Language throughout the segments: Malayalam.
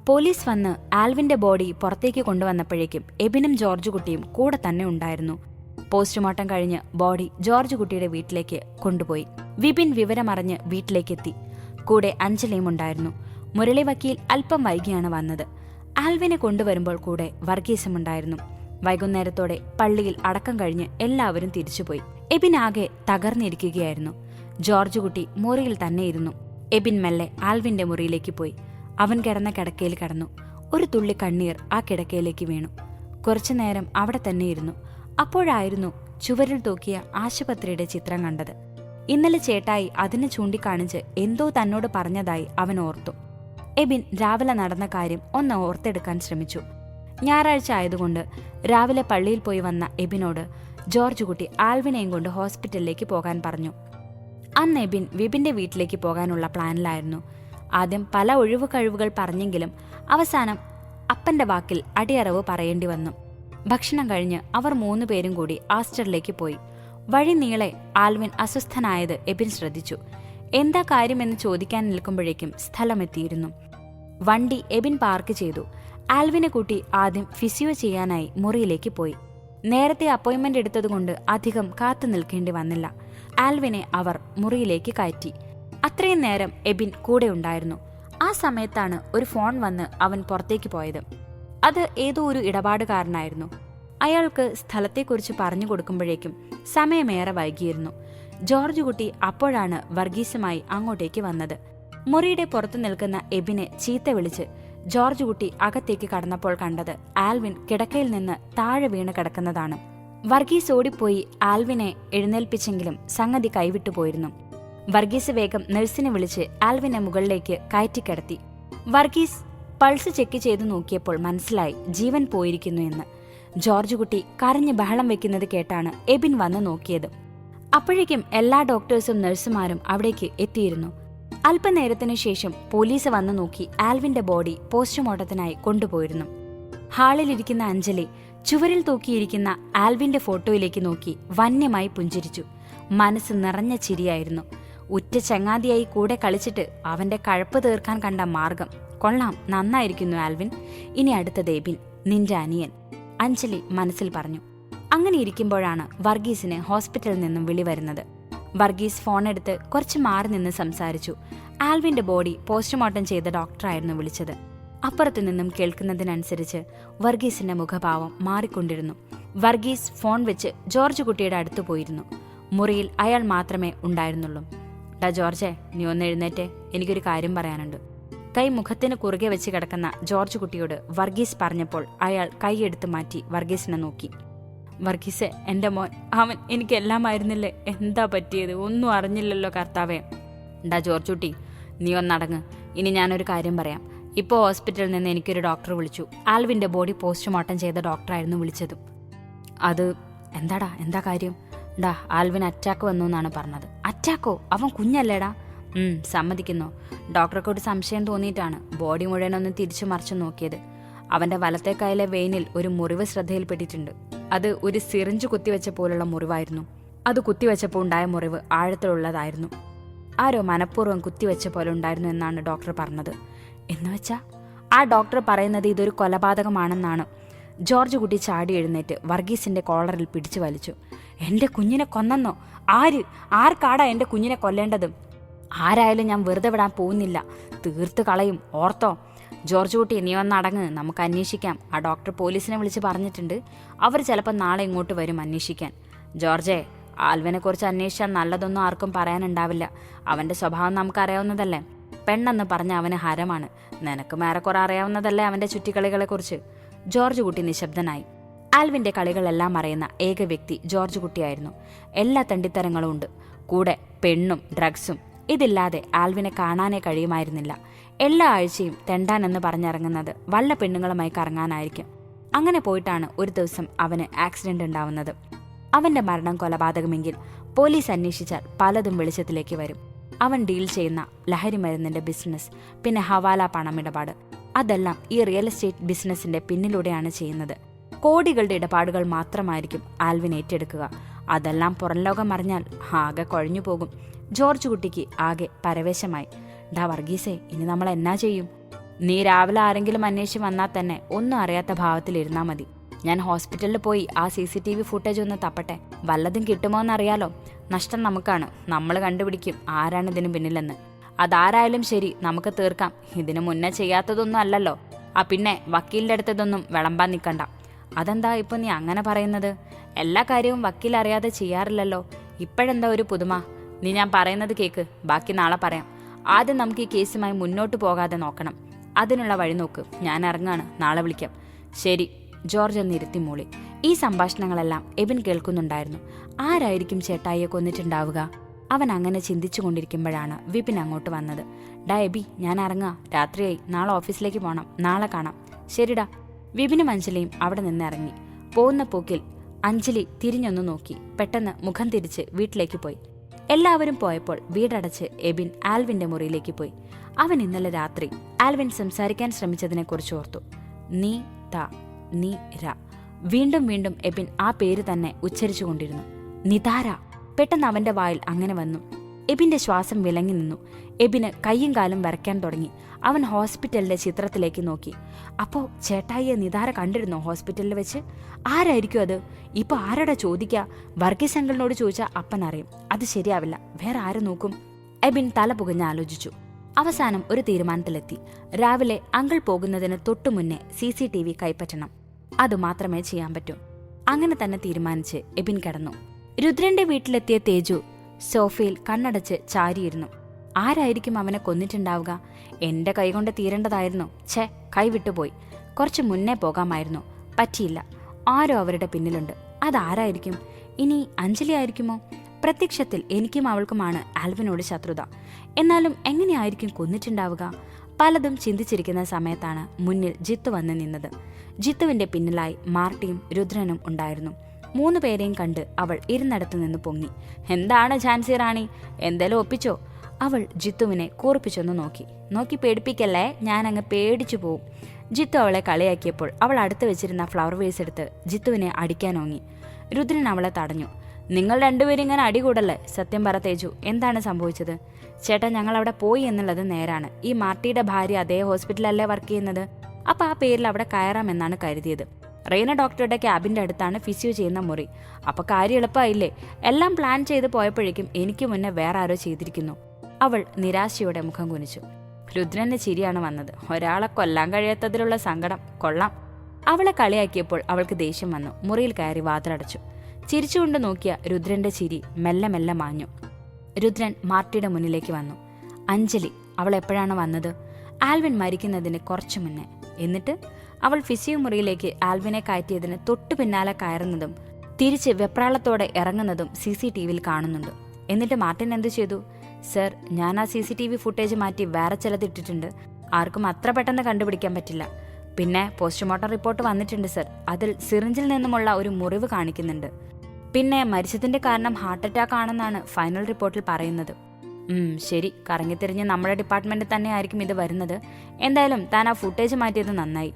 പോലീസ് വന്ന് ആൽവിന്റെ ബോഡി പുറത്തേക്ക് കൊണ്ടുവന്നപ്പോഴേക്കും എബിനും ജോർജ് കുട്ടിയും കൂടെ തന്നെ ഉണ്ടായിരുന്നു. പോസ്റ്റ്മോർട്ടം കഴിഞ്ഞ് ബോഡി ജോർജ് കുട്ടിയുടെ വീട്ടിലേക്ക് കൊണ്ടുപോയി. വിപിൻ വിവരമറിഞ്ഞ് വീട്ടിലേക്കെത്തി. കൂടെ അഞ്ജലിയും ഉണ്ടായിരുന്നു. മുരളി വക്കീൽ അല്പം വൈകിയാണ് വന്നത്. ആൽവിനെ കൊണ്ടുവരുമ്പോൾ കൂടെ വർഗീസുമുണ്ടായിരുന്നു. വൈകുന്നേരത്തോടെ പള്ളിയിൽ അടക്കം കഴിഞ്ഞ് എല്ലാവരും തിരിച്ചുപോയി. എബിൻ ആകെ തകർന്നിരിക്കുകയായിരുന്നു. ജോർജ് കുട്ടി മുറിയിൽ തന്നെ ഇരുന്നു. എബിൻ മെല്ലെ ആൽവിന്റെ മുറിയിലേക്ക് പോയി. അവൻ കിടന്ന കിടക്കയിൽ കിടന്നു. ഒരു തുള്ളി കണ്ണീർ ആ കിടക്കയിലേക്ക് വീണു. കുറച്ചുനേരം അവിടെ തന്നെ ഇരുന്നു. അപ്പോഴായിരുന്നു ചുവരിൽ തൂക്കിയ ആശുപത്രിയുടെ ചിത്രം കണ്ടത്. ഇന്നലെ ചേട്ടായി അതിനെ ചൂണ്ടിക്കാണിച്ച് എന്തോ തന്നോട് പറഞ്ഞതായി അവൻ ഓർത്തു. എബിൻ രാവിലെ നടന്ന കാര്യം ഒന്ന് ഓർത്തെടുക്കാൻ ശ്രമിച്ചു. ഞായറാഴ്ച ആയതുകൊണ്ട് രാവിലെ പള്ളിയിൽ പോയി വന്ന എബിനോട് ജോർജ് കുട്ടി ആൽവിനെയും കൊണ്ട് ഹോസ്പിറ്റലിലേക്ക് പോകാൻ പറഞ്ഞു. അന്ന് എബിൻ വിപിന്റെ വീട്ടിലേക്ക് പോകാനുള്ള പ്ലാനിലായിരുന്നു. ആദ്യം പല ഒഴിവു കഴിവുകൾ പറഞ്ഞെങ്കിലും അവസാനം അപ്പന്റെ വാക്കിൽ അടിയറവ് പറയേണ്ടി വന്നു. ഭക്ഷണം കഴിഞ്ഞ് അവർ 3 പേരും കൂടി ആസ്റ്ററിലേക്ക് പോയി. വഴി നീളെ ആൽവിൻ അസ്വസ്ഥനായത് എബിൻ ശ്രദ്ധിച്ചു. എന്താ കാര്യമെന്ന് ചോദിക്കാൻ നിൽക്കുമ്പോഴേക്കും സ്ഥലമെത്തിയിരുന്നു. വണ്ടി എബിൻ പാർക്ക് ചെയ്തു. ആൽവിനെ കൂട്ടി ആദ്യം ഫിസിയോ ചെയ്യാനായി മുറിയിലേക്ക് പോയി. നേരത്തെ അപ്പോയിന്റ്മെന്റ് എടുത്തതുകൊണ്ട് അധികം കാത്തു നിൽക്കേണ്ടി വന്നില്ല. ആൽവിനെ അവർ മുറിയിലേക്ക് കയറ്റി. അത്രയും നേരം എബിൻ കൂടെ ഉണ്ടായിരുന്നു. ആ സമയത്താണ് ഒരു ഫോൺ വന്ന് അവൻ പുറത്തേക്ക് പോയത്. അത് ഏതോ ഒരു ഇടപാടുകാരനായിരുന്നു. അയാൾക്ക് സ്ഥലത്തെക്കുറിച്ച് പറഞ്ഞു കൊടുക്കുമ്പോഴേക്കും സമയമേറെ വൈകിയിരുന്നു. ജോർജ് കുട്ടി അപ്പോഴാണ് വർഗീസുമായി അങ്ങോട്ടേക്ക് വന്നത്. മുറിയുടെ പുറത്തു നിൽക്കുന്ന എബിനെ ചീത്ത വിളിച്ച് ജോർജ് കുട്ടി അകത്തേക്ക് കടന്നപ്പോൾ കണ്ടത് ആൽവിൻ കിടക്കയിൽ നിന്ന് താഴെ വീണ് കിടക്കുന്നതാണ്. വർഗീസ് ഓടിപ്പോയി ആൽവിനെ എഴുന്നേൽപ്പിച്ചെങ്കിലും സംഗതി കൈവിട്ടുപോയിരുന്നു. വർഗീസ് വേഗം നഴ്സിനെ വിളിച്ച് ആൽവിനെ മുകളിലേക്ക് കയറ്റിക്കിടത്തി. വർഗീസ് പൾസ് ചെക്ക് ചെയ്തു നോക്കിയപ്പോൾ മനസ്സിലായി ജീവൻ പോയിരിക്കുന്നു എന്ന്. ജോർജ് കുട്ടി കരഞ്ഞ് ബഹളം വെക്കുന്നത് കേട്ടാണ് എബിൻ വന്ന് നോക്കിയത്. അപ്പോഴേക്കും എല്ലാ ഡോക്ടേഴ്സും നഴ്സുമാരും അവിടേക്ക് എത്തിയിരുന്നു. അല്പനേരത്തിനു ശേഷം പോലീസ് വന്നു നോക്കി ആൽവിന്റെ ബോഡി പോസ്റ്റ്മോർട്ടത്തിനായി കൊണ്ടുപോയിരുന്നു. ഹാളിലിരിക്കുന്ന അഞ്ജലി ചുവരിൽ തൂക്കിയിരിക്കുന്ന ആൽവിന്റെ ഫോട്ടോയിലേക്ക് നോക്കി വന്യമായി പുഞ്ചിരിച്ചു. മനസ്സ് നിറഞ്ഞ ചിരിയായിരുന്നു. ഉറ്റ ചങ്ങാതിയായി കൂടെ കളിച്ചിട്ട് അവന്റെ കഴപ്പ് തീർക്കാൻ കണ്ട മാർഗം കൊള്ളാം, നന്നായിരിക്കുന്നു ആൽവിൻ. ഇനി അടുത്തത് എബിൻ, നിന്റെ അനിയൻ, അഞ്ജലി മനസ്സിൽ പറഞ്ഞു. അങ്ങനെ ഇരിക്കുമ്പോഴാണ് വർഗീസിന് ഹോസ്പിറ്റലിൽ നിന്നും വിളി വരുന്നത്. വർഗീസ് ഫോണെടുത്ത് കുറച്ച് മാറി നിന്ന് സംസാരിച്ചു. ആൽവിന്റെ ബോഡി പോസ്റ്റ്മോർട്ടം ചെയ്ത ഡോക്ടറായിരുന്നു വിളിച്ചത്. അപ്പുറത്തു നിന്നും കേൾക്കുന്നതിനനുസരിച്ച് വർഗീസിന്റെ മുഖഭാവം മാറിക്കൊണ്ടിരുന്നു. വർഗീസ് ഫോൺ വെച്ച് ജോർജ് കുട്ടിയുടെ അടുത്ത് പോയിരുന്നു. മുറിയിൽ അയാൾ മാത്രമേ ഉണ്ടായിരുന്നുള്ളൂ. ഡാ ജോർജെ, നീ ഒന്ന് എഴുന്നേറ്റേ, എനിക്കൊരു കാര്യം പറയാനുണ്ട്. കൈ മുഖത്തിന് കുറുകെ വെച്ച് കിടക്കുന്ന ജോർജ് കുട്ടിയോട് വർഗീസ് പറഞ്ഞപ്പോൾ അയാൾ കൈയെടുത്ത് മാറ്റി വർഗീസിനെ നോക്കി. വർഗീസെ, എന്റെ മോൻ, അവൻ എനിക്കെല്ലാമായിരുന്നില്ലേ, എന്താ പറ്റിയത്? ഒന്നും അറിഞ്ഞില്ലല്ലോ കർത്താവേ. ഡാ ജോർജ് കുട്ടി, നീ ഒന്നടങ്ങ്. ഇനി ഞാനൊരു കാര്യം പറയാം. ഇപ്പോൾ ഹോസ്പിറ്റലിൽ നിന്ന് എനിക്കൊരു ഡോക്ടർ വിളിച്ചു. ആൽവിന്റെ ബോഡി പോസ്റ്റ്മോർട്ടം ചെയ്ത ഡോക്ടറായിരുന്നു വിളിച്ചത്. അത് എന്താടാ, എന്താ കാര്യം? ഡാ, ആൽവിന് അറ്റാക്ക് വന്നു എന്നാണ് പറഞ്ഞത്. അറ്റാക്കോ? അവൻ കുഞ്ഞല്ലേടാ? സമ്മതിക്കുന്നു. ഡോക്ടർക്ക് ഒരു സംശയം തോന്നിയിട്ടാണ് ബോഡി മുഴുവനൊന്ന് തിരിച്ചു മറിച്ചു നോക്കിയത്. അവന്റെ വലത്തെ കൈയിലെ വെയിനിൽ ഒരു മുറിവ് ശ്രദ്ധയിൽപ്പെട്ടിട്ടുണ്ട്. അത് ഒരു സിറിഞ്ച് കുത്തിവെച്ച പോലുള്ള മുറിവായിരുന്നു. അത് കുത്തിവെച്ചപ്പോൾ ഉണ്ടായ മുറിവ് ആഴത്തിലുള്ളതായിരുന്നു. ആരോ മനഃപൂർവ്വം കുത്തിവെച്ച പോലെ ഉണ്ടായിരുന്നു എന്നാണ് ഡോക്ടർ പറഞ്ഞത്. എന്നുവെച്ചാ ആ ഡോക്ടർ പറയുന്നത് ഇതൊരു കൊലപാതകമാണെന്നാണ്. ജോർജ് കുട്ടി ചാടി എഴുന്നേറ്റ് വർഗീസിന്റെ കോളറിൽ പിടിച്ചു വലിച്ചു. എന്റെ കുഞ്ഞിനെ കൊന്നെന്നോ? ആർക്കാടാ എന്റെ കുഞ്ഞിനെ കൊല്ലേണ്ടത്? ആരായാലും ഞാൻ വെറുതെ വിടാൻ പോകുന്നില്ല, തീർത്ത് കളയും, ഓർത്തോ. ജോർജ് കുട്ടി, നീ ഒന്നടങ്ങ്, നമുക്ക് അന്വേഷിക്കാം. ആ ഡോക്ടർ പോലീസിനെ വിളിച്ച് പറഞ്ഞിട്ടുണ്ട്. അവർ ചിലപ്പോൾ നാളെ ഇങ്ങോട്ട് വരും അന്വേഷിക്കാൻ. ജോർജെ, ആൽവിനെ കുറിച്ച് അന്വേഷിച്ചാൽ നല്ലതൊന്നും ആർക്കും പറയാനുണ്ടാവില്ല. അവന്റെ സ്വഭാവം നമുക്കറിയാവുന്നതല്ലേ. പെണ്ണെന്ന് പറഞ്ഞ അവന് ഹരമാണ്. നിനക്കും ഏറെക്കുറെ അറിയാവുന്നതല്ലേ അവന്റെ ചുറ്റിക്കളികളെക്കുറിച്ച്. ജോർജ് കുട്ടി നിശബ്ദനായി. ആൽവിന്റെ കളികളെല്ലാം അറിയുന്ന ഏക വ്യക്തി ജോർജ് കുട്ടിയായിരുന്നു. എല്ലാ തണ്ടിത്തരങ്ങളും ഉണ്ട്, കൂടെ പെണ്ണും ഡ്രഗ്സും. ഇതില്ലാതെ ആൽവിനെ കാണാനേ കഴിയുമായിരുന്നില്ല. എല്ലാ ആഴ്ചയും തെണ്ടാനെന്ന് പറഞ്ഞിറങ്ങുന്നത് വല്ല പെണ്ണുങ്ങളുമായി കറങ്ങാനായിരിക്കും. അങ്ങനെ പോയിട്ടാണ് ഒരു ദിവസം അവന് ആക്സിഡന്റ് ഉണ്ടാവുന്നത്. അവന്റെ മരണം കൊലപാതകമെങ്കിൽ പോലീസ് അന്വേഷിച്ചാൽ പലതും വെളിച്ചത്തിലേക്ക് വരും. അവൻ ഡീൽ ചെയ്യുന്ന ലഹരി മരുന്നിന്റെ ബിസിനസ്, പിന്നെ ഹവാല പണമിടപാട്, അതെല്ലാം ഈ റിയൽ എസ്റ്റേറ്റ് ബിസിനസിന്റെ പിന്നിലൂടെയാണ് ചെയ്യുന്നത്. കോടികളുടെ ഇടപാടുകൾ മാത്രമായിരിക്കും ആൽവിൻ ഏറ്റെടുക്കുക. അതെല്ലാം പുറം ലോകം അറിഞ്ഞാൽ ആകെ കൊഴഞ്ഞു പോകും. ജോർജ് കുട്ടിക്ക് ആകെ പരവേശമായി. ഡാ വർഗീസേ, ഇനി നമ്മൾ എന്നാ ചെയ്യും? നീ രാവിലെ ആരെങ്കിലും അന്വേഷിച്ച് വന്നാൽ തന്നെ ഒന്നും അറിയാത്ത ഭാവത്തിലിരുന്നാ മതി. ഞാൻ ഹോസ്പിറ്റലിൽ പോയി ആ CCTV ഫുട്ടേജ് ഒന്ന് തപ്പട്ടെ. വല്ലതും കിട്ടുമോ എന്നറിയാലോ. നഷ്ടം നമുക്കാണ്. നമ്മൾ കണ്ടുപിടിക്കും ആരാണ് ഇതിനു പിന്നിലെന്ന്. അതാരായാലും ശരി, നമുക്ക് തീർക്കാം. ഇതിനു മുന്നേ ചെയ്യാത്തതൊന്നും അല്ലല്ലോ. പിന്നെ വക്കീലിൻ്റെ അടുത്തതൊന്നും വിളമ്പാൻ നിൽക്കണ്ട. അതെന്താ ഇപ്പൊ നീ അങ്ങനെ പറയുന്നത്? എല്ലാ കാര്യവും വക്കീൽ അറിയാതെ ചെയ്യാറില്ലല്ലോ. ഇപ്പോഴെന്താ ഒരു പുതുമ? നീ ഞാൻ പറയുന്നത് കേക്ക്, ബാക്കി നാളെ പറയാം. ആദ്യം നമുക്ക് ഈ കേസുമായി മുന്നോട്ട് പോകാതെ നോക്കണം. അതിനുള്ള വഴി നോക്ക്. ഞാൻ ഇറങ്ങാണ്, നാളെ വിളിക്കാം. ശരി, ജോർജ് എന്നിരുത്തി മൂളി. ഈ സംഭാഷണങ്ങളെല്ലാം എബിൻ കേൾക്കുന്നുണ്ടായിരുന്നു. ആരായിരിക്കും ചേട്ടായിയെ കൊന്നിട്ടുണ്ടാവുക? അവൻ അങ്ങനെ ചിന്തിച്ചു കൊണ്ടിരിക്കുമ്പോഴാണ് വിപിൻ അങ്ങോട്ട് വന്നത്. ഡാ എബി, ഞാൻ ഇറങ്ങാ, രാത്രിയായി, നാളെ ഓഫീസിലേക്ക് പോണം, നാളെ കാണാം. ശരിടാ. വിപിനും അഞ്ജലിയും അവിടെ നിന്നിറങ്ങി. പോകുന്ന പോക്കിൽ അഞ്ജലി തിരിഞ്ഞൊന്നു നോക്കി പെട്ടെന്ന് മുഖം തിരിച്ച് വീട്ടിലേക്ക് പോയി. എല്ലാവരും പോയപ്പോൾ വീടടച്ച് എബിൻ ആൽവിന്റെ മുറിയിലേക്ക് പോയി. അവൻ ഇന്നലെ രാത്രി ആൽവിൻ സംസാരിക്കാൻ ശ്രമിച്ചതിനെക്കുറിച്ച് ഓർത്തു. നീ ര. വീണ്ടും വീണ്ടും എബിൻ ആ പേര് തന്നെ ഉച്ചരിച്ചുകൊണ്ടിരുന്നു. നിതാര. പെട്ടെന്ന് അവന്റെ വായിൽ അങ്ങനെ വന്നു. എബിന്റെ ശ്വാസം വിലങ്ങി നിന്നു. എബിന് കയ്യും കാലും വരയ്ക്കാൻ തുടങ്ങി. അവൻ ഹോസ്പിറ്റലിലെ ചിത്രത്തിലേക്ക് നോക്കി. അപ്പോ ചേട്ടായിയെ നിതാര കണ്ടിരുന്നോ ഹോസ്പിറ്റലിൽ വെച്ച്? ആരായിരിക്കും അത്? ഇപ്പൊ ആരോടാ ചോദിക്കാ? വർഗീസ് അങ്കിളിനോട് ചോദിച്ചാൽ അപ്പൻ അറിയും. അത് ശരിയാവില്ല. വേറെ ആര് നോക്കും? എബിൻ തല പുകഞ്ഞ് ആലോചിച്ചു. അവസാനം ഒരു തീരുമാനത്തിലെത്തി. രാവിലെ അങ്കിൾ പോകുന്നതിന് തൊട്ടു മുന്നേ CCTV കൈപ്പറ്റണം. അതുമാത്രമേ ചെയ്യാൻ പറ്റൂ. അങ്ങനെ തന്നെ തീരുമാനിച്ച് എബിൻ കിടന്നു. രുദ്രന്റെ വീട്ടിലെത്തിയ തേജു സോഫയിൽ കണ്ണടച്ച് ചാരിയിരുന്നു. ആരായിരിക്കും അവനെ കൊന്നിട്ടുണ്ടാവുക? എന്റെ കൈകൊണ്ട് തീരേണ്ടതായിരുന്നു. കൈവിട്ടുപോയി. കുറച്ചു മുന്നേ പോകാമായിരുന്നു. പറ്റിയില്ല. ആരോ അവരുടെ പിന്നിലുണ്ട്. അതാരായിരിക്കും? ഇനി അഞ്ജലി ആയിരിക്കുമോ? പ്രത്യക്ഷത്തിൽ എനിക്കും അവൾക്കുമാണ് ആൽവിനോട് ശത്രുത. എന്നാലും എങ്ങനെയായിരിക്കും കൊന്നിട്ടുണ്ടാവുക? പലതും ചിന്തിച്ചിരിക്കുന്ന സമയത്താണ് മുന്നിൽ ജിത്തു വന്ന് നിന്നത്. ജിത്തുവിന്റെ പിന്നിലായി മാർട്ടിയും രുദ്രനും ഉണ്ടായിരുന്നു. 3 പേരെയും കണ്ട് അവൾ ഇരുന്നിടത്തു നിന്ന് പൊങ്ങി. എന്താണ് ഝാൻസി റാണി, എന്തേലും ഒപ്പിച്ചോ? അവൾ ജിത്തുവിനെ കൂർപ്പിച്ചൊന്ന് നോക്കി പേടിപ്പിക്കല്ലേ, ഞാൻ അങ്ങ് പേടിച്ചു പോവും. ജിത്തു അവളെ കളിയാക്കിയപ്പോൾ അവൾ അടുത്ത് വെച്ചിരുന്ന ഫ്ലവർ വേസ് എടുത്ത് ജിത്തുവിനെ അടിക്കാനോങ്ങി. രുദ്രൻ അവളെ തടഞ്ഞു. നിങ്ങൾ രണ്ടുപേരും ഇങ്ങനെ അടികൂടല്ലേ? സത്യം പറ തേജു, എന്താണ് സംഭവിച്ചത്? ചേട്ടാ, ഞങ്ങൾ അവിടെ പോയി എന്നുള്ളത് നേരാണ്. ഈ മാർട്ടിയുടെ ഭാര്യ അതേ ഹോസ്പിറ്റലല്ലേ വർക്ക് ചെയ്യുന്നത്. അപ്പൊ ആ പേരിൽ അവിടെ കയറാമെന്നാണ് കരുതിയത്. റെയ്ന ഡോക്ടറുടെ ക്യാബിന്റെ അടുത്താണ് ഫിസിയോ ചെയ്യുന്ന മുറി. അപ്പൊ കാര്യം എളുപ്പമായില്ലേ? എല്ലാം പ്ലാൻ ചെയ്ത് പോയപ്പോഴേക്കും എനിക്ക് മുന്നേ വേറെ ആരോ ചെയ്തിരിക്കുന്നു. അവൾ നിരാശയോടെ മുഖം കുനിച്ചു. രുദ്രന്റെ ചിരിയാണ് വന്നത്. ഒരാളെ കൊല്ലാൻ കഴിയാത്തതിലുള്ള സങ്കടം. കൊള്ളാം. അവളെ കളിയാക്കിയപ്പോൾ അവൾക്ക് ദേഷ്യം വന്നു. മുറിയിൽ കയറി വാതിലടച്ചു. ചിരിച്ചുകൊണ്ട് നോക്കിയ രുദ്രന്റെ ചിരി മെല്ലെ മെല്ലെ മാഞ്ഞു. രുദ്രൻ മാർട്ടിയുടെ മുന്നിലേക്ക് വന്നു. അഞ്ജലി, അവൾ എപ്പോഴാണ് വന്നത്? ആൽവിൻ മരിക്കുന്നതിന് കുറച്ചു മുന്നേ. എന്നിട്ട് അവൾ ഫിസിയോ മുറിയിലേക്ക് ആൽവിനെ കയറ്റിയതിന് തൊട്ടു പിന്നാലെ കയറുന്നതും തിരിച്ച് വെപ്രാളത്തോടെ ഇറങ്ങുന്നതും CCTVയിൽ കാണുന്നുണ്ട്. എന്നിട്ട് മാർട്ടിൻ എന്തു ചെയ്തു? സർ, ഞാൻ ആ CCTV ഫുട്ടേജ് മാറ്റി വേറെ ചിലതിട്ടിട്ടുണ്ട്. ആർക്കും അത്ര പെട്ടെന്ന് കണ്ടുപിടിക്കാൻ പറ്റില്ല. പിന്നെ പോസ്റ്റ്മോർട്ടം റിപ്പോർട്ട് വന്നിട്ടുണ്ട് സർ. അതിൽ സിറിഞ്ചിൽ നിന്നുമുള്ള ഒരു മുറിവ് കാണിക്കുന്നുണ്ട്. പിന്നെ മരിച്ചതിന്റെ കാരണം ഹാർട്ട് അറ്റാക്ക് ആണെന്നാണ് ഫൈനൽ റിപ്പോർട്ടിൽ പറയുന്നത്. ശരി, കറങ്ങിത്തിരിഞ്ഞ് നമ്മുടെ ഡിപ്പാർട്ട്മെന്റിൽ തന്നെ ആയിരിക്കും ഇത് വരുന്നത്. എന്തായാലും താൻ ആ ഫുട്ടേജ് മാറ്റിയത് നന്നായി.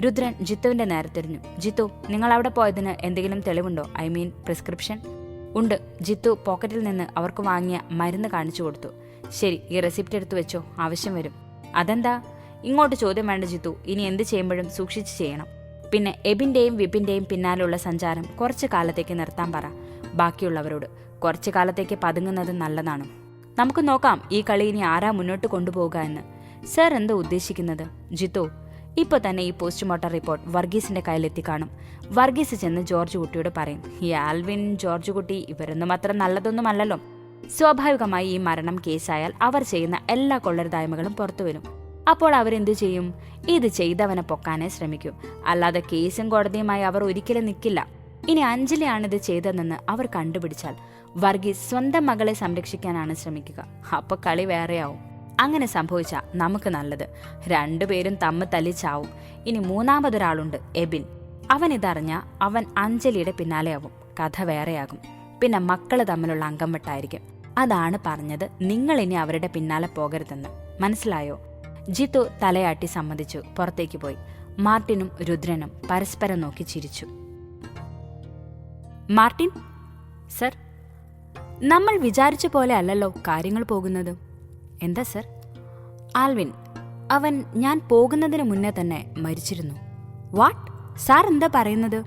രുദ്രൻ ജിത്തുവിന്റെ നേരെ തിരിഞ്ഞു. ജിത്തു, നിങ്ങൾ അവിടെ പോയതിന് എന്തെങ്കിലും തെളിവുണ്ടോ? I mean prescription? ഉണ്ട്. ജിത്തു പോക്കറ്റിൽ നിന്ന് അവർക്ക് വാങ്ങിയ മരുന്ന് കാണിച്ചു കൊടുത്തു. ശരി, ഈ റെസിപ്റ്റ് എടുത്തു വെച്ചോ, ആവശ്യം വരും. അതെന്താ? ഇങ്ങോട്ട് ചോദ്യം വേണ്ട ജിത്തു. ഇനി എന്ത് ചെയ്യുമ്പോഴും സൂക്ഷിച്ച് ചെയ്യണം. പിന്നെ എബിന്റെയും വിപിന്റെയും പിന്നാലുള്ള സഞ്ചാരം കുറച്ചു കാലത്തേക്ക് നിർത്താൻ പറ. ബാക്കിയുള്ളവരോട് കുറച്ചു കാലത്തേക്ക് പതുങ്ങുന്നത് നല്ലതാണ്. നമുക്ക് നോക്കാം ഈ കളി ഇനി ആരാ മുന്നോട്ട് കൊണ്ടുപോകുക എന്ന്. സർ എന്താ ഉദ്ദേശിക്കുന്നത്? ജിത്തു, ഇപ്പൊ തന്നെ ഈ പോസ്റ്റ്മോർട്ടം റിപ്പോർട്ട് വർഗീസിന്റെ കയ്യിലെത്തി കാണും. വർഗീസ് ചെന്ന് ജോർജ് കുട്ടിയോട് പറയും. ഈ ആൽവിൻ, ജോർജ് കുട്ടി ഇവരൊന്നും അത്ര നല്ലതൊന്നുമല്ലല്ലോ. സ്വാഭാവികമായി ഈ മരണം കേസായാൽ അവർ ചെയ്യുന്ന എല്ലാ കൊള്ളരുതായ്മകളും പുറത്തുവരും. അപ്പോൾ അവരെന്തു ചെയ്യും? ഇത് ചെയ്തവനെ പൊക്കാനേ ശ്രമിക്കും. അല്ലാതെ കേസും കോടതിയുമായി അവർ ഒരിക്കലും നിൽക്കില്ല. ഇനി അഞ്ജലിയാണിത് ചെയ്തതെന്ന് അവർ കണ്ടുപിടിച്ചാൽ വർഗീസ് സ്വന്തം മകളെ സംരക്ഷിക്കാനാണ് ശ്രമിക്കുക. അപ്പൊ കളി വേറെയാവും. അങ്ങനെ സംഭവിച്ചാൽ നമുക്ക് നല്ലത്. രണ്ടുപേരും തമ്മിൽ തല്ലിച്ചാവും. ഇനി മൂന്നാമതൊരാളുണ്ട്, എബിൻ. അവൻ ഇതറിഞ്ഞ അവൻ അഞ്ജലിയുടെ പിന്നാലെയാവും. കഥ വേറെയാകും. പിന്നെ മക്കള് തമ്മിലുള്ള അംഗം വെട്ടായിരിക്കും. അതാണ് പറഞ്ഞത്, നിങ്ങൾ ഇനി അവരുടെ പിന്നാലെ പോകരുതെന്ന്. മനസ്സിലായോ? ജിത്തു തലയാട്ടി സമ്മതിച്ചു പുറത്തേക്ക് പോയി. മാർട്ടിനും രുദ്രനും പരസ്പരം നോക്കി ചിരിച്ചു. മാർട്ടിൻ, സർ, നമ്മൾ വിചാരിച്ച പോലെ അല്ലല്ലോ കാര്യങ്ങൾ പോകുന്നത്. എന്താ സർ? ആൽവിൻ, അവൻ ഞാൻ പോകുന്നതിന് മുന്നേ തന്നെ മരിച്ചിരുന്നു. വാട്ട്? സാർ എന്താ പറയുന്നത്?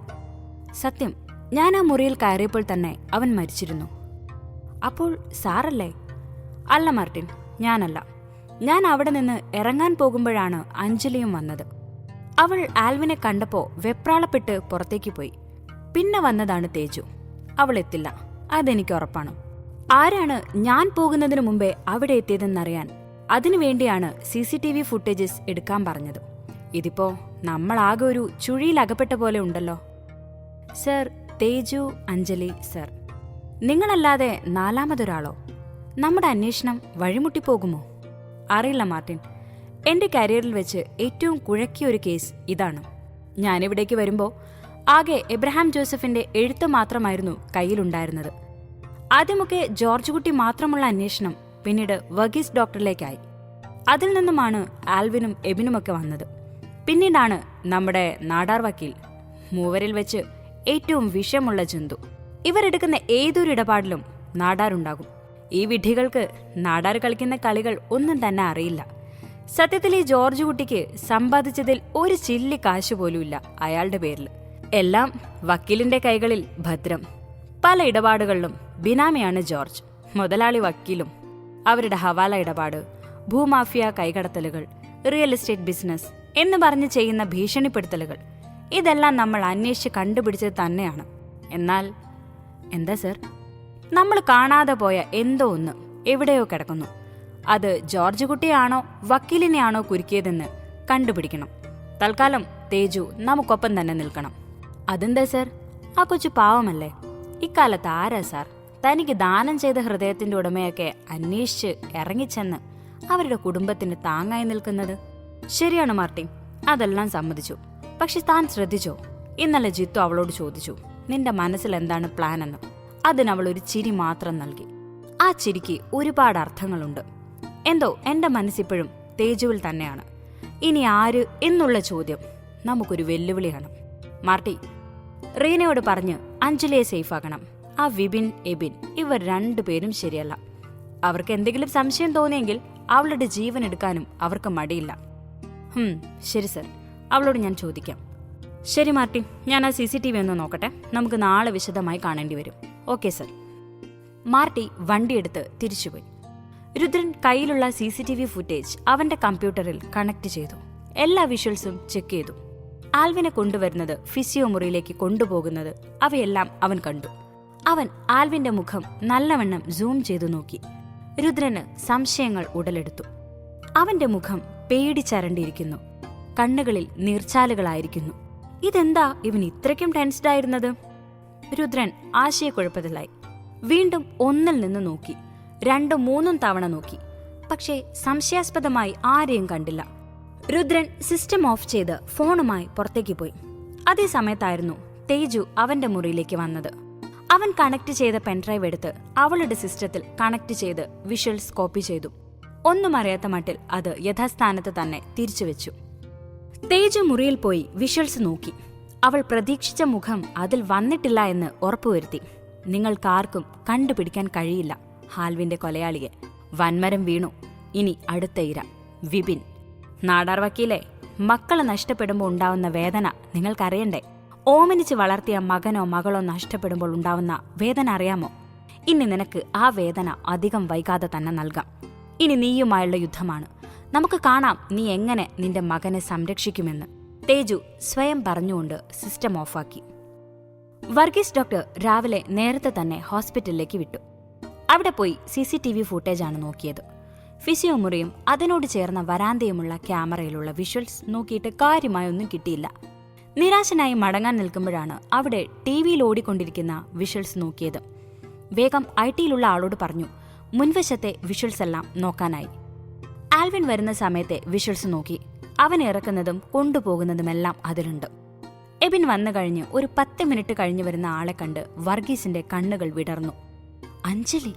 സത്യം, ഞാൻ ആ മുറിയിൽ കയറിയപ്പോൾ തന്നെ അവൻ മരിച്ചിരുന്നു. അപ്പോൾ സാറല്ലേ? അല്ല മാർട്ടിൻ, ഞാനല്ല. ഞാൻ അവിടെ നിന്ന് ഇറങ്ങാൻ പോകുമ്പോഴാണ് അഞ്ജലിയും വന്നത്. അവൾ ആൽവിനെ കണ്ടപ്പോൾ വെപ്രാളപ്പെട്ട് പുറത്തേക്ക് പോയി. പിന്നെ വന്നതാണ് തേജു. അവൾ എത്തില്ല, അതെനിക്ക് ഉറപ്പാണ്. ആരാണ് ഞാൻ പോകുന്നതിനു മുമ്പേ അവിടെ എത്തിയതെന്നറിയാൻ അതിനുവേണ്ടിയാണ് CCTV ഫുട്ടേജസ് എടുക്കാൻ പറഞ്ഞത്. ഇതിപ്പോ നമ്മളാകെ ഒരു ചുഴിയിലകപ്പെട്ട പോലെ ഉണ്ടല്ലോ. സർ, തേജു, അഞ്ജലി, സർ, നിങ്ങളല്ലാതെ നാലാമതൊരാളോ? നമ്മുടെ അന്വേഷണം വഴിമുട്ടിപ്പോകുമോ? അറിയില്ല മാർട്ടിൻ. എന്റെ കരിയറിൽ വെച്ച് ഏറ്റവും കുഴക്കിയൊരു കേസ് ഇതാണ്. ഞാനിവിടേക്ക് വരുമ്പോൾ ആകെ എബ്രഹാം ജോസഫിന്റെ എഴുത്ത് മാത്രമായിരുന്നു കയ്യിലുണ്ടായിരുന്നത്. ആദ്യമൊക്കെ ജോർജ് കുട്ടി മാത്രമുള്ള അന്വേഷണം പിന്നീട് വർഗീസ് ഡോക്ടറിലേക്കായി. അതിൽ നിന്നുമാണ് ആൽവിനും എബിനുമൊക്കെ വന്നത്. പിന്നീടാണ് നമ്മുടെ നാടാർ വക്കീൽ. മൂവരിൽ വെച്ച് ഏറ്റവും വിഷമുള്ള ജന്തു. ഇവരെടുക്കുന്ന ഏതൊരു ഇടപാടിലും നാടാറുണ്ടാകും. ഈ വിഡ്ഢികൾക്ക് നാടാർ കളിക്കുന്ന കളികൾ ഒന്നും തന്നെ അറിയില്ല. സത്യത്തിൽ ഈ ജോർജ് കുട്ടിക്ക് സമ്പാദിച്ചതിൽ ഒരു ചില്ലി കാശ് പോലുമില്ല അയാളുടെ പേരിൽ. എല്ലാം വക്കീലിന്റെ കൈകളിൽ ഭദ്രം. പല ഇടപാടുകളിലും ബിനാമിയാണ് ജോർജ്. മുതലാളി വക്കീലും. അവരുടെ ഹവാല ഇടപാട്, ഭൂമാഫിയ കൈകടത്തലുകൾ, റിയൽ എസ്റ്റേറ്റ് ബിസിനസ് എന്ന് പറഞ്ഞ് ചെയ്യുന്ന ഭീഷണിപ്പെടുത്തലുകൾ, ഇതെല്ലാം നമ്മൾ അന്വേഷിച്ച് കണ്ടുപിടിച്ചത് തന്നെയാണ്. എന്നാൽ എന്താ സർ? നമ്മൾ കാണാതെ പോയ എന്തോ ഒന്ന് എവിടെയോ കിടക്കുന്നു. അത് ജോർജ് കുട്ടിയാണോ വക്കീലിനെയാണോ കുരുക്കിയതെന്ന് കണ്ടുപിടിക്കണം. തൽക്കാലം തേജു നമുക്കൊപ്പം തന്നെ നിൽക്കണം. അതെന്താ സർ? ആ കൊച്ചു പാവമല്ലേ? ഇക്കാലത്ത് ആരാ സാർ തനിക്ക് ദാനം ചെയ്ത ഹൃദയത്തിന്റെ ഉടമയൊക്കെ അന്വേഷിച്ച് ഇറങ്ങിച്ചെന്ന് അവരുടെ കുടുംബത്തിന് താങ്ങായി നിൽക്കുന്നത്? ശരിയാണ് മാർട്ടിൻ, അതെല്ലാം സമ്മതിച്ചു. പക്ഷെ താൻ ശ്രദ്ധിച്ചോ? ഇന്നലെ ജിത്തു അവളോട് ചോദിച്ചു, നിന്റെ മനസ്സിൽ എന്താണ് പ്ലാൻ എന്ന്. അതിനവൾ ഒരു ചിരി മാത്രം നൽകി. ആ ചിരിക്ക് ഒരുപാട് അർത്ഥങ്ങളുണ്ട്. എന്തോ എന്റെ മനസ്സിപ്പോഴും തേജുവിൽ തന്നെയാണ്. ഇനി ആര് എന്നുള്ള ചോദ്യം നമുക്കൊരു വെല്ലുവിളിയാണ്. മാർട്ടി, റീനയോട് പറഞ്ഞ് അഞ്ജലിയെ സേഫാക്കണം. ആ വിപിൻ, എബിൻ, ഇവർ രണ്ടുപേരും ശരിയല്ല. അവർക്ക് എന്തെങ്കിലും സംശയം തോന്നിയെങ്കിൽ അവളുടെ ജീവൻ എടുക്കാനും അവർക്ക് മടിയില്ല. ശരി സർ, അവളോട് ഞാൻ ചോദിക്കാം. ശരി മാർട്ടി, ഞാൻ ആ CCTV ഒന്ന് നോക്കട്ടെ. നമുക്ക് നാളെ വിശദമായി കാണേണ്ടി വരും. Okay sir. മാർട്ടി വണ്ടിയെടുത്ത് തിരിച്ചുപോയി. രുദ്രൻ കയ്യിലുള്ള CCTV ഫുട്ടേജ് അവന്റെ കമ്പ്യൂട്ടറിൽ കണക്ട് ചെയ്തു. എല്ലാ വിഷ്വൽസും ചെക്ക് ചെയ്തു. ആൽവിനെ കൊണ്ടുവരുന്നത്, ഫിസിയോ മുറിയിലേക്ക് കൊണ്ടുപോകുന്നത്, അവയെല്ലാം അവൻ കണ്ടു. അവൻ ആൽവിന്റെ മുഖം നല്ലവണ്ണം സൂം ചെയ്തു നോക്കി. രുദ്രന് സംശയങ്ങൾ ഉടലെടുത്തു. അവന്റെ മുഖം പേടിച്ചരണ്ടിരിക്കുന്നു. കണ്ണുകളിൽ നീർച്ചാലുകളായിരിക്കുന്നു. ഇതെന്താ ഇവൻ ഇത്രയ്ക്കും ടെൻസ്ഡായിരുന്നത്? രുദ്രൻ ആശയക്കുഴപ്പത്തിലായി. വീണ്ടും ഒന്നിൽ നിന്ന് നോക്കി, 2-3 തവണ നോക്കി. പക്ഷേ സംശയാസ്പദമായി ആരെയും കണ്ടില്ല. രുദ്രൻ സിസ്റ്റം ഓഫ് ചെയ്ത് ഫോണുമായി പുറത്തേക്ക് പോയി. അതേ സമയത്തായിരുന്നു തേജു അവന്റെ മുറിയിലേക്ക് വന്നത്. അവൻ കണക്ട് ചെയ്ത പെൻഡ്രൈവ് എടുത്ത് അവളുടെ സിസ്റ്റത്തിൽ കണക്ട് ചെയ്ത് വിഷ്വൽസ് കോപ്പി ചെയ്തു. ഒന്നും അറിയാത്ത മട്ടിൽ അത് യഥാസ്ഥാനത്ത് തന്നെ തിരിച്ചുവെച്ചു. തേജു മുറിയിൽ പോയി വിഷ്വൽസ് നോക്കി. അവൾ പ്രതീക്ഷിച്ച മുഖം അതിൽ വന്നിട്ടില്ല എന്ന് ഉറപ്പുവരുത്തി. നിങ്ങൾക്കാർക്കും കണ്ടുപിടിക്കാൻ കഴിയില്ല ഹാൽവിന്റെ കൊലയാളിയെ. വൻമരം വീണു. ഇനി അടുത്ത ഇര വിപിൻ. നാടാർ വക്കീലെ, മക്കളെ നഷ്ടപ്പെടുമ്പോൾ ഉണ്ടാവുന്ന വേദന നിങ്ങൾക്കറിയണ്ടേ? ഓമനിച്ച് വളർത്തിയ മകനോ മകളോ നഷ്ടപ്പെടുമ്പോൾ ഉണ്ടാവുന്ന വേദന അറിയാമോ? ഇനി നിനക്ക് ആ വേദന അധികം വൈകാതെ തന്നെ നൽകാം. ഇനി നീയുമായുള്ള യുദ്ധമാണ്. നമുക്ക് കാണാം നീ എങ്ങനെ നിന്റെ മകനെ സംരക്ഷിക്കുമെന്ന്. തേജു സ്വയം പറഞ്ഞുകൊണ്ട് സിസ്റ്റം ഓഫാക്കി. വർഗീസ് ഡോക്ടർ രാവിലെ നേരത്തെ തന്നെ ഹോസ്പിറ്റലിലേക്ക് വിട്ടു. അവിടെ പോയി CCTV ഫുട്ടേജാണ് നോക്കിയത്. ഫിസിയോ മുറിയും അതിനോട് ചേർന്ന വരാന്തയുമുള്ള ക്യാമറയിലുള്ള വിഷ്വൽസ് നോക്കിയിട്ട് കാര്യമായൊന്നും കിട്ടിയില്ല. നിരാശനായി മടങ്ങാൻ നിൽക്കുമ്പോഴാണ് അവിടെ TV-യിൽ ഓടിക്കൊണ്ടിരിക്കുന്ന വിഷ്വൽസ് നോക്കിയത്. വേഗം IT-യിലുള്ള ആളോട് പറഞ്ഞു മുൻവശത്തെ വിഷ്വൽസ് എല്ലാം നോക്കാനായി. ആൽവിൻ വരുന്ന സമയത്തെ വിഷ്വൽസ് നോക്കി. അവൻ ഇറക്കുന്നതും കൊണ്ടുപോകുന്നതുമെല്ലാം അതിലുണ്ട്. എബിൻ വന്നു കഴിഞ്ഞ് ഒരു 10 മിനിറ്റ് കഴിഞ്ഞു വരുന്ന ആളെ കണ്ട് വർഗീസിന്റെ കണ്ണുകൾ വിടർന്നു. അഞ്ജലി!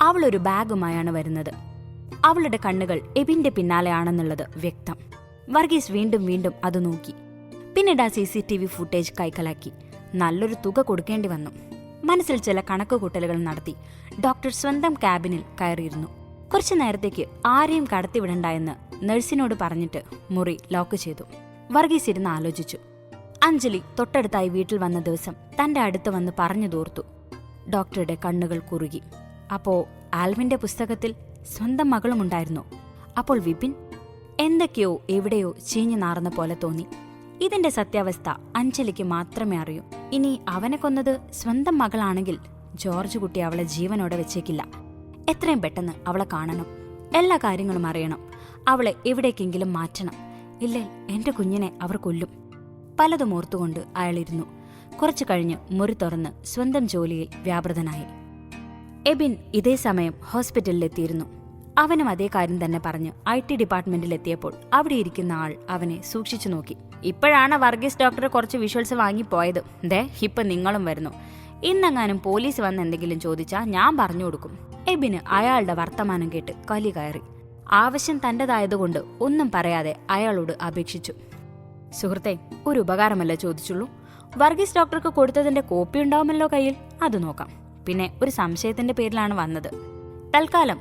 അവളൊരു ബാഗുമായാണ് വരുന്നത്. അവളുടെ കണ്ണുകൾ എബിന്റെ പിന്നാലെയാണെന്നുള്ളത് വ്യക്തം. വർഗീസ് വീണ്ടും വീണ്ടും അത് നോക്കി. പിന്നീട് ആ CCTV ഫുട്ടേജ് കൈക്കലാക്കി. നല്ലൊരു തുക കൊടുക്കേണ്ടി വന്നു. മനസ്സിൽ ചില കണക്കുകൂട്ടലുകൾ നടത്തി ഡോക്ടർ സ്വന്തം ക്യാബിനിൽ കയറിയിരുന്നു. കുറച്ചു നേരത്തേക്ക് ആരെയും കടത്തിവിടണ്ട എന്ന് നഴ്സിനോട് പറഞ്ഞിട്ട് മുറി ലോക്ക് ചെയ്തു. വർഗീസ് ഇരുന്ന് ആലോചിച്ചു. അഞ്ജലി തൊട്ടടുത്തായി വീട്ടിൽ വന്ന ദിവസം തന്റെ അടുത്ത് വന്ന് പറഞ്ഞു തോർത്തു. ഡോക്ടറുടെ കണ്ണുകൾ കുറുകി. അപ്പോ ആൽവിന്റെ പുസ്തകത്തിൽ സ്വന്തം മകളുമുണ്ടായിരുന്നു. അപ്പോൾ വിപിൻ? എന്തൊക്കെയോ എവിടെയോ ചീഞ്ഞു നാറുന്ന പോലെ തോന്നി. ഇതിന്റെ സത്യാവസ്ഥ അഞ്ജലിക്ക് മാത്രമേ അറിയൂ. ഇനി അവനെ കൊന്നത് സ്വന്തം മകളാണെങ്കിൽ ജോർജ് കുട്ടി അവളെ ജീവനോടെ വെച്ചേക്കില്ല. എത്രയും പെട്ടെന്ന് അവളെ കാണണം, എല്ലാ കാര്യങ്ങളും അറിയണം, അവളെ എവിടേക്കെങ്കിലും മാറ്റണം. ഇല്ലേ എന്റെ കുഞ്ഞിനെ അവർ കൊല്ലും. പലതും ഓർത്തുകൊണ്ട് അയാളിരുന്നു. കുറച്ചു കഴിഞ്ഞ് മുറി തുറന്ന് സ്വന്തം ജോലിയിൽ വ്യാപൃതനായി. എബിൻ ഇതേ സമയം ഹോസ്പിറ്റലിലെത്തിയിരുന്നു. അവനും അതേ കാര്യം തന്നെ പറഞ്ഞ് IT ഡിപ്പാർട്ട്മെന്റിലെത്തിയപ്പോൾ അവിടെ ഇരിക്കുന്ന ആൾ അവനെ സൂക്ഷിച്ചു നോക്കി. ഇപ്പോഴാണ് വർഗീസ് ഡോക്ടർ കുറച്ച് വിഷ്വൽസ് വാങ്ങിപ്പോയത്. ദേ ഇപ്പൊ നിങ്ങളും വരുന്നു. ഇന്നെങ്ങാനും പോലീസ് വന്ന് എന്തെങ്കിലും ചോദിച്ചാൽ ഞാൻ പറഞ്ഞു കൊടുക്കും. എബിന് അയാളുടെ വർത്തമാനം കേട്ട് കലി കയറി. ആവശ്യം തന്റേതായതുകൊണ്ട് ഒന്നും പറയാതെ അയാളോട് അപേക്ഷിച്ചു. സുഹൃത്തെ, ഒരു ഉപകാരമല്ല ചോദിച്ചുള്ളൂ. വർഗീസ് ഡോക്ടർക്ക് കൊടുത്തതിന്റെ കോപ്പി ഉണ്ടാവുമല്ലോ കയ്യിൽ, അത് നോക്കാം. പിന്നെ ഒരു സംശയത്തിന്റെ പേരിലാണ് വന്നത്. തൽക്കാലം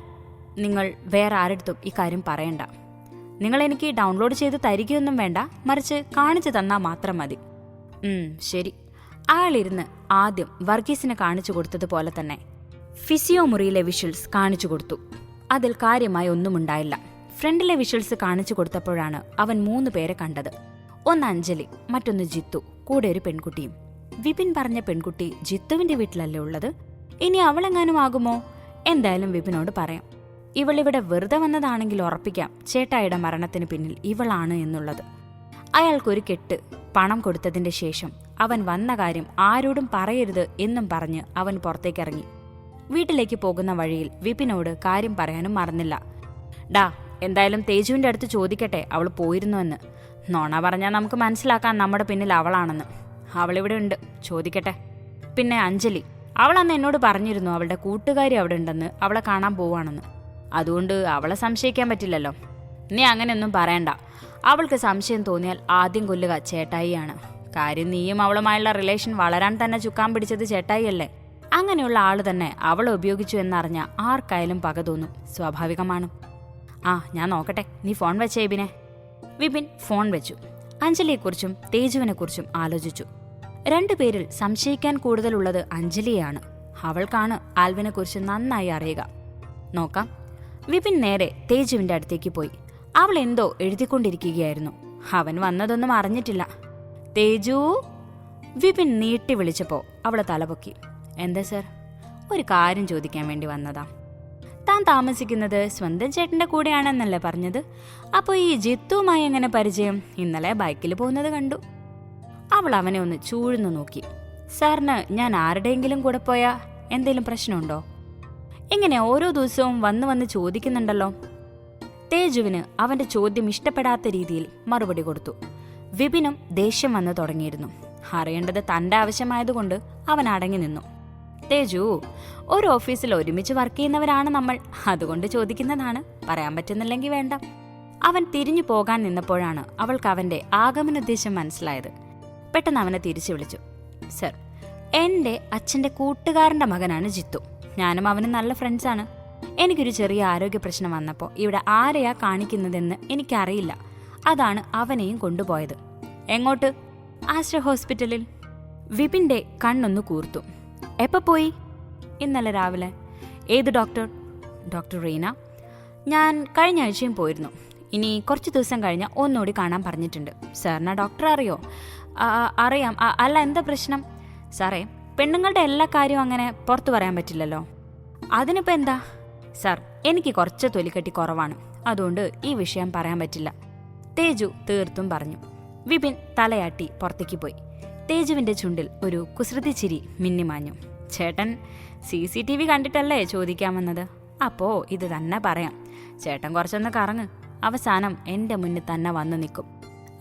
നിങ്ങൾ വേറെ ആരെടുത്തും ഇക്കാര്യം പറയണ്ട. നിങ്ങൾ എനിക്ക് ഡൗൺലോഡ് ചെയ്ത് തരികയൊന്നും വേണ്ട, മറിച്ച് കാണിച്ചു തന്നാൽ മാത്രം മതി. ശരി. അയാളിരുന്ന് ആദ്യം വർഗീസിനെ കാണിച്ചു കൊടുത്തതുപോലെ തന്നെ ഫിസിയോ മുറിയിലെ വിഷ്വൽസ് കാണിച്ചു കൊടുത്തു. അതിൽ കാര്യമായി ഒന്നുമുണ്ടായില്ല. ഫ്രണ്ടിലെ വിഷ്വൽസ് കാണിച്ചു കൊടുത്തപ്പോഴാണ് അവൻ 3 പേരെ കണ്ടത്. ഒന്ന് അഞ്ജലി, മറ്റൊന്ന് ജിത്തു, കൂടെ ഒരു പെൺകുട്ടിയും. വിപിൻ പറഞ്ഞ പെൺകുട്ടി ജിത്തുവിന്റെ വീട്ടിലല്ലേ ഉള്ളത്? ഇനി അവളെങ്ങാനും ആകുമോ? എന്തായാലും വിപിനോട് പറയാം. ഇവളിവിടെ വെറുതെ വന്നതാണെങ്കിൽ ഉറപ്പിക്കാം ചേട്ടായിയുടെ മരണത്തിന് പിന്നിൽ ഇവളാണ് എന്നുള്ളത്. അയാൾക്കൊരു കെട്ട് പണം കൊടുത്തതിന്റെ ശേഷം അവൻ വന്ന കാര്യം ആരോടും പറയരുത് എന്നും പറഞ്ഞ് അവൻ പുറത്തേക്കിറങ്ങി. വീട്ടിലേക്ക് പോകുന്ന വഴിയിൽ വിപിനോട് കാര്യം പറയാനും മറന്നില്ല. ഡാ, എന്തായാലും തേജുവിന്റെ അടുത്ത് ചോദിക്കട്ടെ അവൾ പോയിരുന്നുവെന്ന്. നോണ പറഞ്ഞാൽ നമുക്ക് മനസ്സിലാക്കാൻ നമ്മുടെ പിന്നിൽ അവളാണെന്ന്. അവളിവിടെ ഉണ്ട്, ചോദിക്കട്ടെ. പിന്നെ അഞ്ജലി, അവൾ അന്ന് എന്നോട് പറഞ്ഞിരുന്നു അവളുടെ കൂട്ടുകാരി അവിടെ ഉണ്ടെന്ന്, അവളെ കാണാൻ പോവാണെന്ന്. അതുകൊണ്ട് അവളെ സംശയിക്കാൻ പറ്റില്ലല്ലോ. നീ അങ്ങനെയൊന്നും പറയണ്ട. അവൾക്ക് സംശയം തോന്നിയാൽ ആദ്യം കൊല്ലുക ചേട്ടായിയാണ്. കാര്യം നീയും അവളുമായുള്ള റിലേഷൻ വളരാൻ തന്നെ ചുക്കാൻ പിടിച്ചത് ചേട്ടായിയല്ലേ. അങ്ങനെയുള്ള ആള് തന്നെ അവളെ ഉപയോഗിച്ചു എന്നറിഞ്ഞ ആർക്കായാലും പക തോന്നും, സ്വാഭാവികമാണ്. ഞാൻ നോക്കട്ടെ, നീ ഫോൺ വെച്ചേ ബിനെ. വിപിൻ ഫോൺ വെച്ചു. അഞ്ജലിയെക്കുറിച്ചും തേജുവിനെക്കുറിച്ചും ആലോചിച്ചു. 2 പേരിൽ സംശയിക്കാൻ കൂടുതലുള്ളത് അഞ്ജലിയാണ്. അവൾക്കാണ് ആൽവിനെക്കുറിച്ച് നന്നായി അറിയുക. നോക്കാം. വിപിൻ നേരെ തേജുവിന്റെ അടുത്തേക്ക് പോയി. അവൾ എന്തോ എഴുതിക്കൊണ്ടിരിക്കുകയായിരുന്നു. അവൻ വന്നതൊന്നും അറിഞ്ഞിട്ടില്ല. തേജു! വിപിൻ നീട്ടി വിളിച്ചപ്പോ അവളെ തലപൊക്കി. എന്താ സർ? ഒരു കാര്യം ചോദിക്കാൻ വേണ്ടി വന്നതാ. താൻ താമസിക്കുന്നത് സ്വന്തം ചേട്ടന്റെ കൂടെയാണെന്നല്ലേ പറഞ്ഞത്? അപ്പോൾ ഈ ജിത്തുവുമായി എങ്ങനെ പരിചയം? ഇന്നലെ ബൈക്കിൽ പോകുന്നത് കണ്ടു. അവൾ അവനെ ഒന്ന് ചൂഴ്ന്നു നോക്കി. സാറിന് ഞാൻ ആരുടെയെങ്കിലും കൂടെ പോയാ എന്തെങ്കിലും പ്രശ്നമുണ്ടോ? ഇങ്ങനെ ഓരോ ദിവസവും വന്ന് ചോദിക്കുന്നുണ്ടല്ലോ. തേജുവിന് അവന്റെ ചോദ്യം ഇഷ്ടപ്പെടാത്ത രീതിയിൽ മറുപടി കൊടുത്തു. വിപിനും ദേഷ്യം വന്നു തുടങ്ങിയിരുന്നു. അറിയേണ്ടത് തന്റെ ആവശ്യമായതുകൊണ്ട് അവൻ അടങ്ങി നിന്നു. തേജു, ഒരു ഓഫീസിൽ ഒരുമിച്ച് വർക്ക് ചെയ്യുന്നവരാണ് നമ്മൾ, അതുകൊണ്ട് ചോദിക്കുന്നതാണ്. പറയാൻ പറ്റുന്നില്ലെങ്കിൽ വേണ്ട. അവൻ തിരിഞ്ഞു പോകാൻ നിന്നപ്പോഴാണ് അവൾക്ക് അവന്റെ ആഗമനോദ്ദേശം മനസ്സിലായത്. പെട്ടെന്ന് അവനെ തിരിച്ചു വിളിച്ചു. സർ, എന്റെ അച്ഛന്റെ കൂട്ടുകാരന്റെ മകനാണ് ജിത്തു. ഞാനും അവനും നല്ല ഫ്രണ്ട്സാണ്. എനിക്കൊരു ചെറിയ ആരോഗ്യ പ്രശ്നം വന്നപ്പോൾ ഇവിടെ ആരെയാ കാണിക്കുന്നതെന്ന് എനിക്കറിയില്ല. അതാണ് അവനെയും കൊണ്ടുപോയത്. എങ്ങോട്ട്? ആശ്ര ഹോസ്പിറ്റലിൽ. വിപിന്റെ കണ്ണൊന്നു കൂർത്തു. എപ്പോ പോയി? ഇന്നലെ രാവിലെ. ഏത് ഡോക്ടർ? ഡോക്ടർ റീന. ഞാൻ കഴിഞ്ഞ ആഴ്ചയും പോയിരുന്നു. ഇനി കുറച്ച് ദിവസം കഴിഞ്ഞ് ഒന്നുകൂടി കാണാൻ പറഞ്ഞിട്ടുണ്ട്. സാറിന് ഡോക്ടറെ അറിയോ? അറിയാം. അല്ല, എന്താ പ്രശ്നം? സാറേ, പെണ്ണുങ്ങളുടെ എല്ലാ കാര്യവും അങ്ങനെ പുറത്തു പറയാൻ പറ്റില്ലല്ലോ. അതിനിപ്പോൾ എന്താ? സാർ, എനിക്ക് കുറച്ച് തൊലിക്കെട്ടി കുറവാണ്, അതുകൊണ്ട് ഈ വിഷയം പറയാൻ പറ്റില്ല. തേജു തീർത്തും പറഞ്ഞു. വിപിൻ തലയാട്ടി പുറത്തേക്ക് പോയി. തേജുവിന്റെ ചുണ്ടിൽ ഒരു കുസൃതി ചിരി മിന്നിമാഞ്ഞു. ചേട്ടൻ CCTV കണ്ടിട്ടല്ലേ ചോദിക്കാമെന്നത്? അപ്പോ ഇത് തന്നെ പറയാം. ചേട്ടൻ കുറച്ചൊന്ന് കറങ്ങ്, അവസാനം എന്റെ മുന്നിൽ തന്നെ വന്നു നിൽക്കും.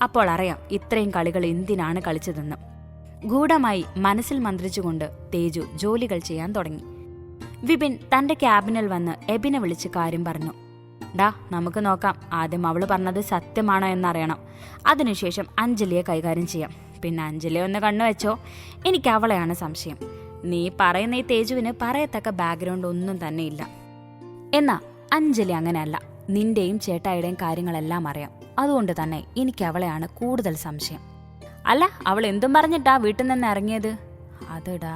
അപ്പോൾ അറിയാം ഇത്രയും കളികൾ എന്തിനാണ് കളിച്ചതെന്ന്. ഗൂഢമായി മനസ്സിൽ മന്ത്രിച്ചുകൊണ്ട് തേജു ജോലികൾ ചെയ്യാൻ തുടങ്ങി. വിപിൻ തന്റെ ക്യാബിനിൽ വന്ന് എബിനെ വിളിച്ച് കാര്യം പറഞ്ഞു. ഡാ, നമുക്ക് നോക്കാം. ആദ്യം അവള് പറഞ്ഞത് സത്യമാണോ എന്നറിയണം. അതിനുശേഷം അഞ്ജലിയെ കൈകാര്യം ചെയ്യാം. പിന്നെ അഞ്ജലിയെ ഒന്ന് കണ്ണുവെച്ചോ. എനിക്ക് അവളെയാണ് സംശയം. നീ പറയുന്ന ഈ തേജുവിന് പറയത്തക്ക ബാക്ക്ഗ്രൗണ്ട് ഒന്നും തന്നെ ഇല്ല. എന്നാ അഞ്ജലി അങ്ങനെയല്ല. നിന്റെയും ചേട്ടായിയുടെയും കാര്യങ്ങളെല്ലാം അറിയാം. അതുകൊണ്ട് തന്നെ എനിക്ക് അവളെയാണ് കൂടുതൽ സംശയം. അല്ല, അവൾ എന്തും പറഞ്ഞിട്ടാ വീട്ടിൽ നിന്ന് ഇറങ്ങിയത്? അതെടാ,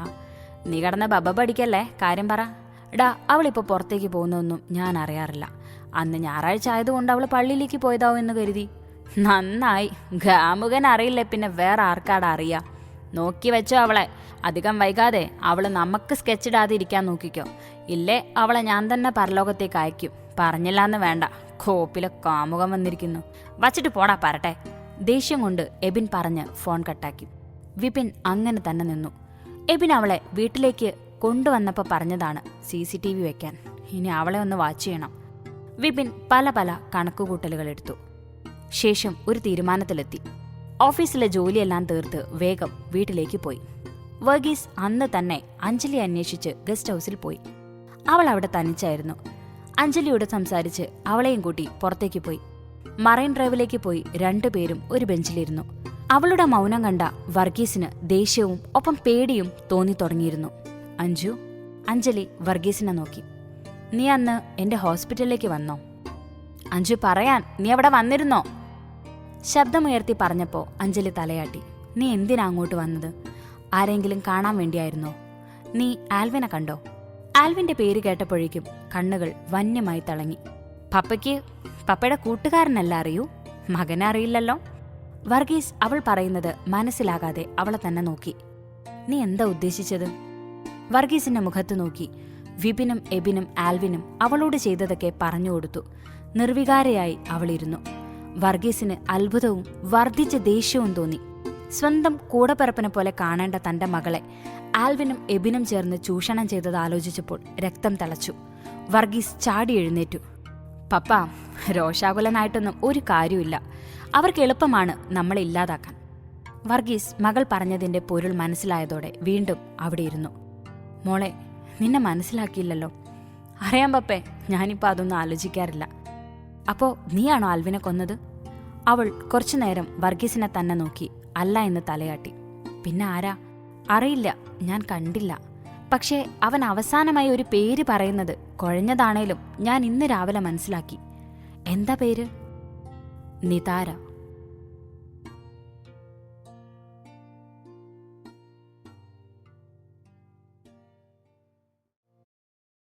നീ കടന്ന ബബ പഠിക്കല്ലേ, കാര്യം പറ. ഡാ, അവളിപ്പോൾ പുറത്തേക്ക് പോകുന്നതൊന്നും ഞാൻ അറിയാറില്ല. അന്ന് ഞായറാഴ്ച ആയതുകൊണ്ട് അവൾ പള്ളിയിലേക്ക് പോയതാവും എന്ന് കരുതി. നന്നായി, ഗാമുകൻ അറിയില്ലേ, പിന്നെ വേറെ ആർക്കാടാ അറിയാ. നോക്കി വെച്ചോ അവളെ. അധികം വൈകാതെ അവള് നമുക്ക് സ്കെച്ചിടാതെ ഇരിക്കാൻ നോക്കിക്കോ. ഇല്ലേ അവളെ ഞാൻ തന്നെ പരലോകത്തേക്ക് അയക്കും. പറഞ്ഞില്ലാന്ന് വേണ്ട, കോപ്പിലെ കാമുകം വന്നിരിക്കുന്നു. വച്ചിട്ട് പോടാ പറട്ടെ. ദേഷ്യം കൊണ്ട് എബിൻ പറഞ്ഞ് ഫോൺ കട്ടാക്കി. വിപിൻ അങ്ങനെ തന്നെ നിന്നു. എബിൻ അവളെ വീട്ടിലേക്ക് കൊണ്ടുവന്നപ്പോൾ പറഞ്ഞതാണ് CCTV വെക്കാൻ. ഇനി അവളെ ഒന്ന് വാച്ച് ചെയ്യണം. വിപിൻ പല പല കണക്കുകൂട്ടലുകൾ എടുത്തു. ശേഷം ഒരു തീരുമാനത്തിലെത്തി. ഓഫീസിലെ ജോലിയെല്ലാം തീർത്ത് വേഗം വീട്ടിലേക്ക് പോയി. വർഗീസ് അന്ന് തന്നെ അഞ്ജലി അന്വേഷിച്ച് ഗസ്റ്റ് ഹൗസിൽ പോയി. അവൾ അവിടെ തനിച്ചായിരുന്നു. അഞ്ജലിയോട് സംസാരിച്ച് അവളെയും കൂട്ടി പുറത്തേക്ക് പോയി. മറൈൻ ഡ്രൈവിലേക്ക് പോയി രണ്ടുപേരും ഒരു ബെഞ്ചിലിരുന്നു. അവളുടെ മൗനം കണ്ട വർഗീസിന് ദേഷ്യവും ഒപ്പം പേടിയും തോന്നി തുടങ്ങിയിരുന്നു. അഞ്ജലി വർഗീസിനെ നോക്കി. നീ അന്ന് എന്റെ ഹോസ്പിറ്റലിലേക്ക് വന്നോ? അഞ്ജു പറയാൻ, നീ അവിടെ വന്നിരുന്നോ? ശബ്ദമുയർത്തി പറഞ്ഞപ്പോ അഞ്ജലി തലയാട്ടി. നീ എന്തിനാ അങ്ങോട്ട് വന്നത്? ആരെങ്കിലും കാണാൻ വേണ്ടിയായിരുന്നോ? നീ ആൽവിനെ കണ്ടോ? ആൽവിന്റെ പേര് കേട്ടപ്പോഴേക്കും കണ്ണുകൾ വന്യമായി തിളങ്ങി. പപ്പയുടെ കൂട്ടുകാരനല്ല അറിയൂ, മകനെ അറിയില്ലല്ലോ. വർഗീസ് അവൾ പറയുന്നത് മനസ്സിലാകാതെ അവളെ തന്നെ നോക്കി. നീ എന്താ ഉദ്ദേശിച്ചത്? വർഗീസിന്റെ മുഖത്ത് നോക്കി വിപിനും എബിനും ആൽവിനും അവളോട് ചെയ്തതൊക്കെ പറഞ്ഞുകൊടുത്തു. നിർവികാരയായി അവളിരുന്നു. വർഗീസിന് അത്ഭുതവും വർദ്ധിച്ച ദേഷ്യവും തോന്നി. സ്വന്തം കൂടപ്പിറപ്പിനെ പോലെ കാണേണ്ട തന്റെ മകളെ ആൽവിനും എബിനും ചേർന്ന് ചൂഷണം ചെയ്തത് ആലോചിച്ചപ്പോൾ രക്തം തിളച്ചു. വർഗീസ് ചാടി എഴുന്നേറ്റു. പപ്പ, രോഷാകുലനായിട്ടൊന്നും ഒരു കാര്യമില്ല. അവർക്ക് എളുപ്പമാണ് നമ്മളെ ഇല്ലാതാക്കാൻ. വർഗീസ് മകൾ പറഞ്ഞതിന്റെ പൊരുൾ മനസ്സിലായതോടെ വീണ്ടും അവിടെ ഇരുന്നു. മോളെ, നിന്നെ മനസ്സിലാക്കിയില്ലല്ലോ. അറിയാം പപ്പേ, ഞാനിപ്പോൾ അതൊന്നും ആലോചിക്കാറില്ല. അപ്പോ നീയാണോ ആൽവിനെ കൊന്നത്? അവൾ കുറച്ചുനേരം വർഗീസിനെ തന്നെ നോക്കി അല്ല എന്ന് തലയാട്ടി. പിന്നെ ആരാ? അറിയില്ല, ഞാൻ കണ്ടില്ല. പക്ഷേ അവൻ അവസാനമായി ഒരു പേര് പറയുന്നത് കുഴഞ്ഞതാണേലും ഞാൻ ഇന്ന് രാവിലെ മനസ്സിലാക്കി. എന്താ പേര്? നിതാര.